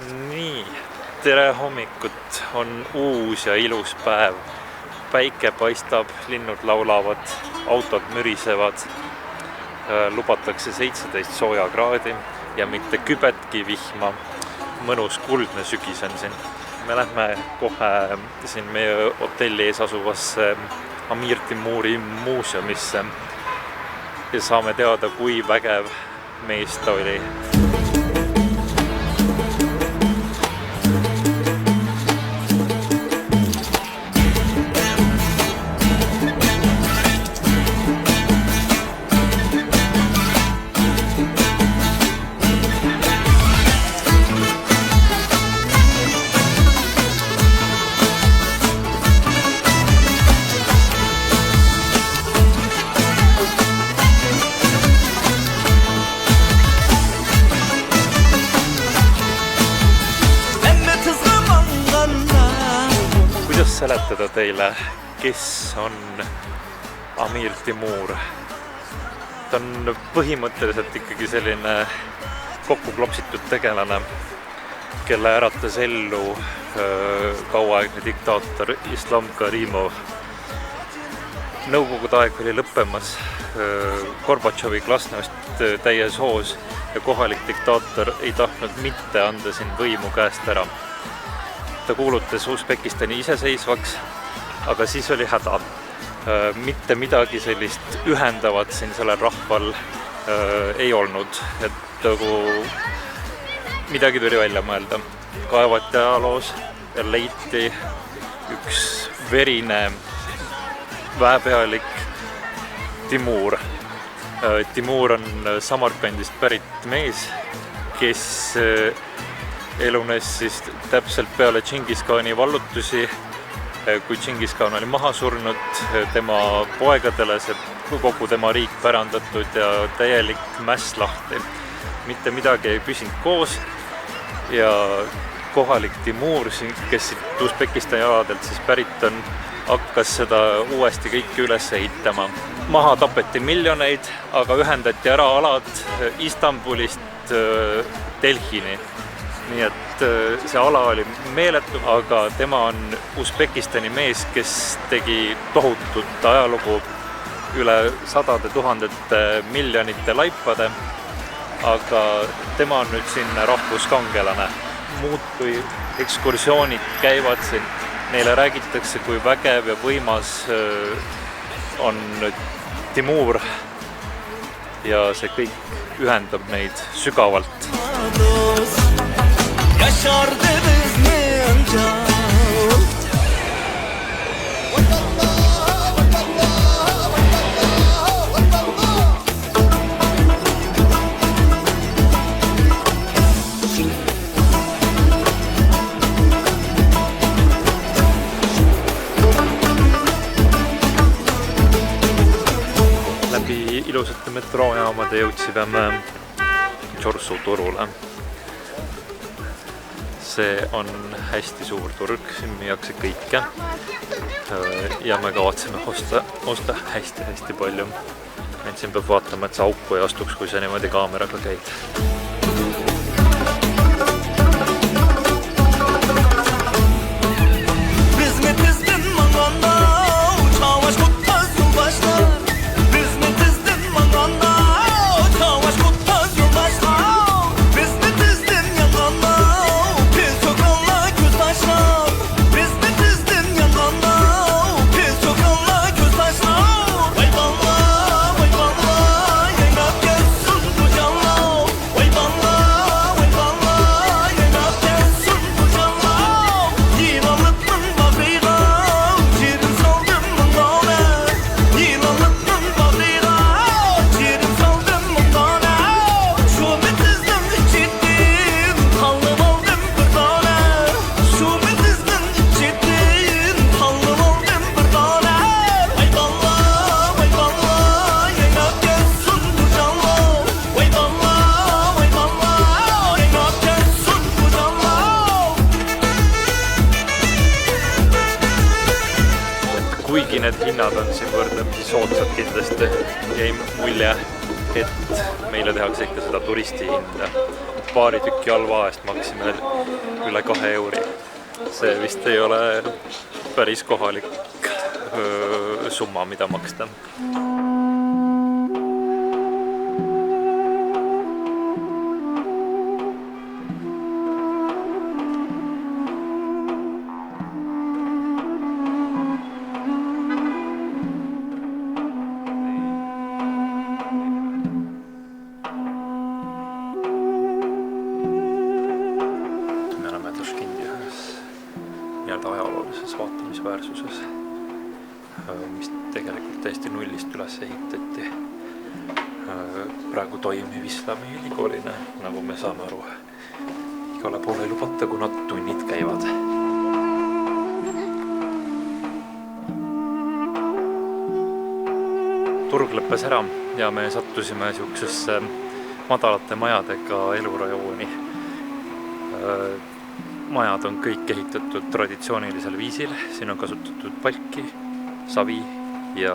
Nii, tere hommikut, on uus ja ilus päev. Päike paistab, linnud laulavad, autod mürisevad. Lubatakse 17 sooja kraadi ja mitte kübetki vihma. Mõnus kuldne sügis on siin. Me lähme kohe siin meie hotelli ees asuvasse Amir Timuri muuseumisse ja saame teada, kui vägev mees ta oli. Seletada teile, kes on Amir Timur. Ta on põhimõtteliselt ikkagi selline kokku klopsitud tegelane, kelle äratas ellu kauaaegne diktaator Islam Karimov. Nõukogude aeg oli lõppemas, Gorbatšovi glasnost täies hoos ja kohalik diktaator ei tahtnud mitte anda siin võimu käest ära. Ta kuulutas Usbekistani iseseisvaks, aga siis oli häda. Mitte midagi sellist ühendavat siin sellel rahval ei olnud, et midagi tuli välja mõelda. Kaevati ajaloos ja leiti üks verine väepealik Timur. Timur on Samarkandist pärit mees, kes elunes siis täpselt peale Džingiskhaani vallutusi, kui Džingiskhaan oli maha surnud, tema poegadele see kogu tema riik pärandatud ja täielik mäss lahti. Mitte midagi ei püsinud koos ja kohalik Timur, kes siit Usbekistani aladelt siis pärit on, hakkas seda uuesti kõike üles ehitama. Maha tapeti miljoneid, aga ühendati ära alad Istanbulist Delhini. Nii et see ala oli meeletu, aga tema on Usbekistani mees, kes tegi tohutut ajalugu üle 100 000 miljonite laipade, aga tema on nüüd siin rahvuskangelane. Muud kui ekskursioonid käivad siin, neile räägitakse, kui vägev ja võimas on Timur ja see kõik ühendab neid sügavalt. Läbi ilusate metroojaamade jõudsime Džorsu turule. See on hästi suur turg, siin müüakse kõike ja me kavatseme osta hästi palju. Et siin peab vaatama, et see auku ei astuks, kui sa niimoodi kaameraga käid. kuigi need hinnad on siin võrdlemisi soodsad kindlasti, jäi mulje, et meile tehakse ikka seda turisti hinda. paari tükki halva eest maksime üle 2 euri. See vist ei ole päris kohalik summa, mida maksta. Ajaloolises vaatamisväärsuses, mis tegelikult täiesti nullist üles ehitati praegu toimiv islami ülikoolina, nagu me saame aru. Igale poole ei lubata, kuna tunnid käivad. Turg lõppes ära ja me sattusime siuksesse madalate majadega elurajooni. Majad on kõik ehitatud traditsioonilisel viisil, siin on kasutatud palki, savi ja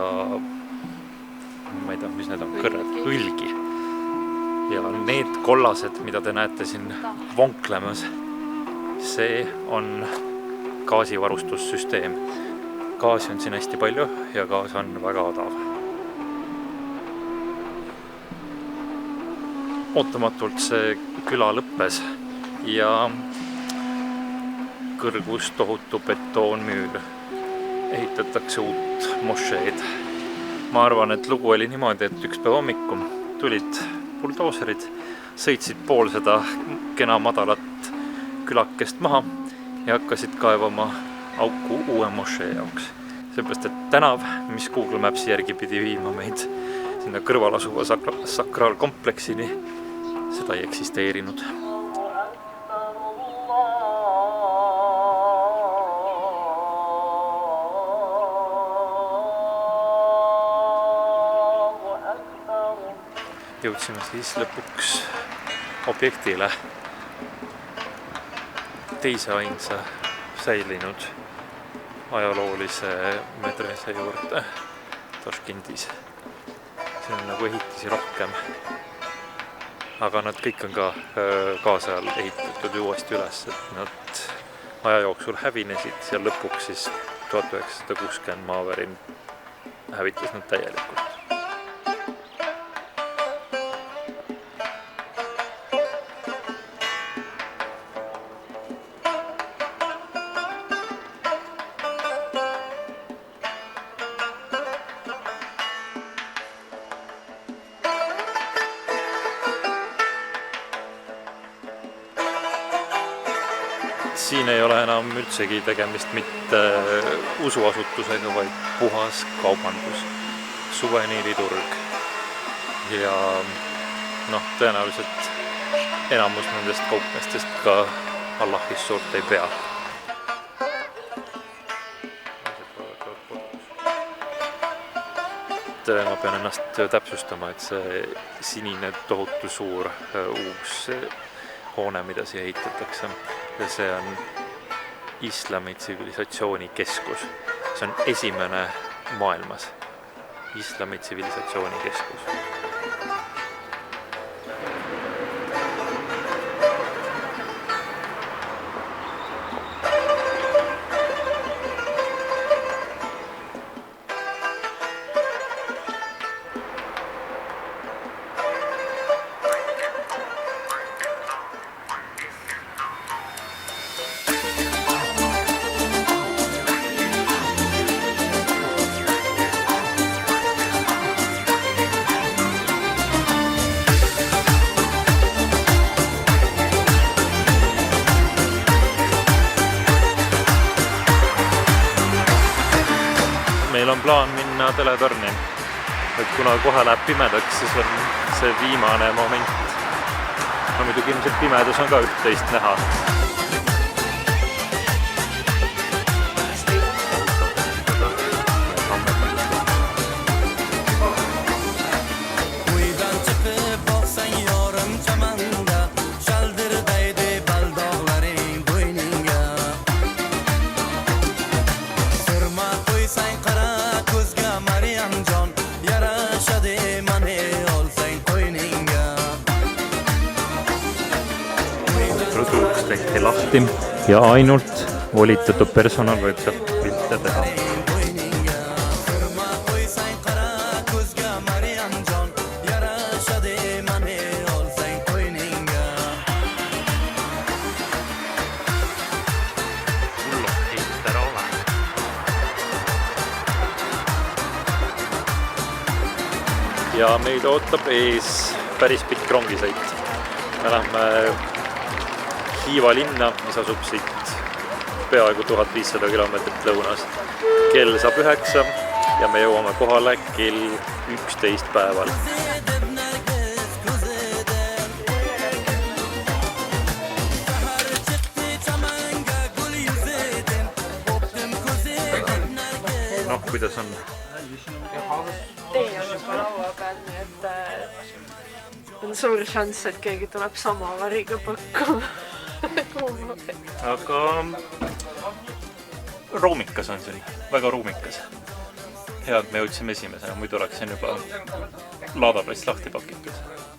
ma ei tea, mis need on, kõrred, õlgi. Ja need kollased, mida te näete siin vonklemas, see on gaasivarustussüsteem. Gaasi on siin hästi palju ja gaas on väga odav. Ootamatult see küla lõppes ja kõrgus tohutu betoonmüür. Ehitatakse uut mošeed. Ma arvan, et lugu oli niimoodi, et üks päev hommikul tulid buldooserid, sõitsid pool seda kena madalat külakest maha ja hakkasid kaevama auku uue mošee jaoks. Seepärast, et tänav, mis Google Mapsi järgi pidi viima meid sinna kõrval asuva sakraalkompleksini, seda ei eksisteerinud. Jõudsime siis lõpuks objektile, teise ainsa säilinud ajaloolise medrese juurde Taškendis. Siin on nagu ehitisi rohkem, aga nad kõik on ka kaasajal ehitatud uuesti üles, et nad aja jooksul hävinesid ja lõpuks siis 1960 maavärin hävitas nad täielikult. Siin ei ole enam üldsegi tegemist mitte usuasutusega, vaid puhas kaubandus, suveniiriturg ja tõenäoliselt enamus nendest kaupmestest ka Allahist suurt ei pea. Ma pean ennast täpsustama, et see sinine tohutu suur uus hoone, mida siia ehitatakse, ja see on islami tsivilisatsiooni keskus. See on esimene maailmas islami tsivilisatsiooni keskus. Meil on plaan minna teletorni, et kuna kohe läheb pimedaks, siis on see viimane moment. No muidugi ilmselt pimedus on ka üht-teist näha. tehti lahti ja ainult volitatud personal võib sealt pilte teha. Ja meid ootab ees päris pikk rongisõit. Me lähme Hiiva linna, mis asub siit peaaegu 1500 kilomeetrit lõunas. Kell saab 9 ja me jõuame kohale kell 11 päeval. Noh, kuidas on? Tee on juba laua peal, nii et on suur šanss, et keegi tuleb sama variga pakkuma. Aga ruumikas on siin, väga ruumikas. Hea, et me jõudsime esimesena, muidu oleks siin juba laadaplast lahti pakitud.